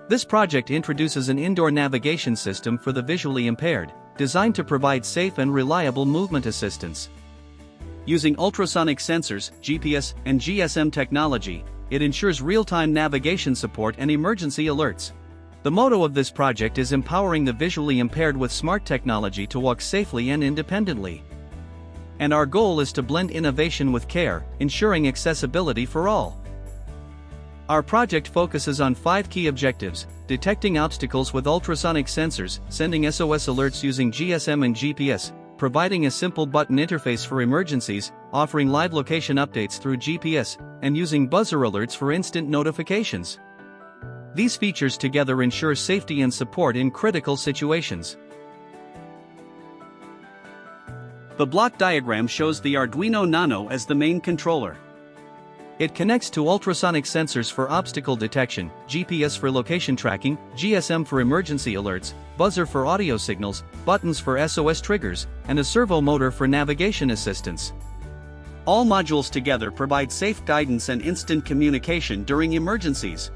This project introduces an indoor navigation system for the visually impaired, designed to provide safe and reliable movement assistance. Using ultrasonic sensors, GPS, and GSM technology, it ensures real-time navigation support and emergency alerts. The motto of this project is empowering the visually impaired with smart technology to walk safely and independently. And our goal is to blend innovation with care, ensuring accessibility for all. Our project focuses on 5 key objectives: detecting obstacles with ultrasonic sensors, sending SOS alerts using GSM and GPS, providing a simple button interface for emergencies, offering live location updates through GPS, and using buzzer alerts for instant notifications. These features together ensure safety and support in critical situations. The block diagram shows the Arduino UNO as the main controller. It connects to ultrasonic sensors for obstacle detection, GPS for location tracking, GSM for emergency alerts, buzzer for audio signals, buttons for SOS triggers, and a servo motor for navigation assistance. All modules together provide safe guidance and instant communication during emergencies.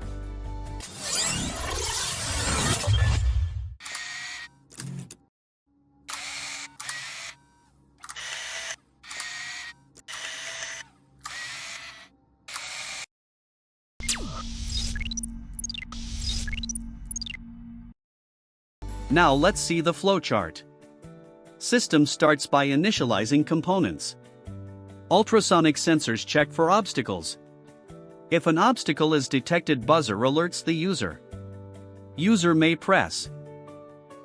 Now let's see the flowchart. System starts by initializing components. Ultrasonic sensors check for obstacles. If an obstacle is detected, buzzer alerts the user. User may press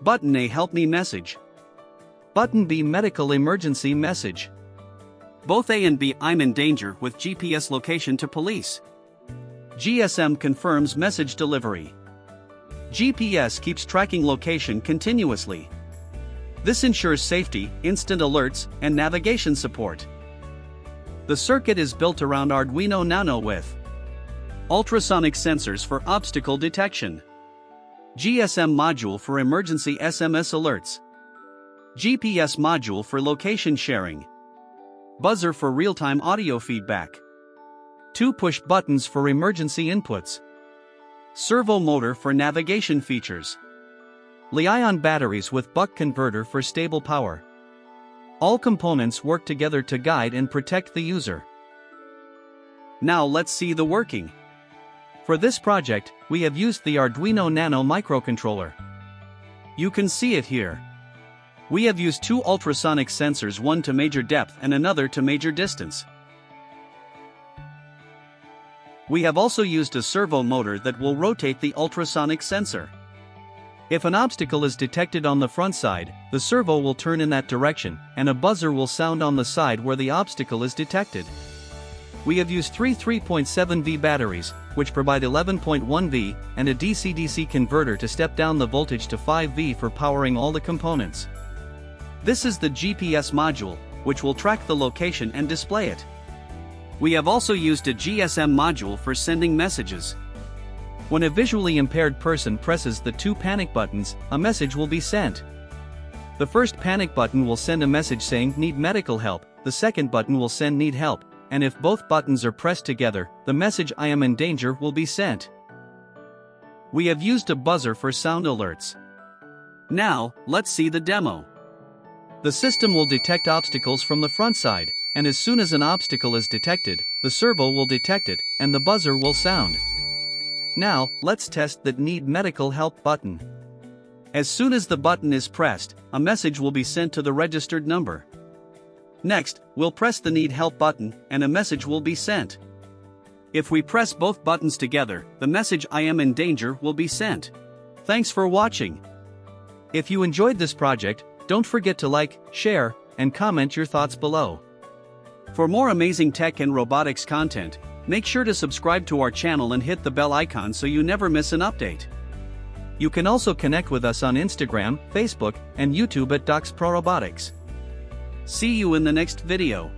Button A, help me message. Button B, medical emergency message. Both A and B, I'm in danger, with GPS location to police. GSM confirms message delivery. GPS keeps tracking location continuously. This ensures safety, instant alerts, and navigation support. The circuit is built around Arduino UNO with ultrasonic sensors for obstacle detection, GSM module for emergency SMS alerts, GPS module for location sharing, buzzer for real-time audio feedback, 2 push buttons for emergency inputs, servo motor for navigation features, Li-ion batteries with buck converter for stable power. All components work together to guide and protect the user. Now let's see the working. For this project, we have used the Arduino UNO microcontroller. You can see it here. We have used 2 ultrasonic sensors, one to measure depth and another to measure distance. We have also used a servo motor that will rotate the ultrasonic sensor. If an obstacle is detected on the front side, the servo will turn in that direction, and a buzzer will sound on the side where the obstacle is detected. We have used 3 3.7V batteries, which provide 11.1V, and a DC-DC converter to step down the voltage to 5V for powering all the components. This is the GPS module, which will track the location and display it. We have also used a GSM module for sending messages. When a visually impaired person presses the 2 panic buttons, a message will be sent. The first panic button will send a message saying need medical help, the second button will send need help, and if both buttons are pressed together, the message I am in danger will be sent. We have used a buzzer for sound alerts. Now, let's see the demo. The system will detect obstacles from the front side, and as soon as an obstacle is detected, the servo will detect it, and the buzzer will sound. Now, let's test that need medical help button. As soon as the button is pressed, a message will be sent to the registered number. Next, we'll press the need help button, and a message will be sent. If we press both buttons together, the message I am in danger will be sent. Thanks for watching. If you enjoyed this project, don't forget to like, share, and comment your thoughts below. For more amazing tech and robotics content, make sure to subscribe to our channel and hit the bell icon so you never miss an update. You can also connect with us on Instagram, Facebook, and YouTube at DocsProRobotics. See you in the next video.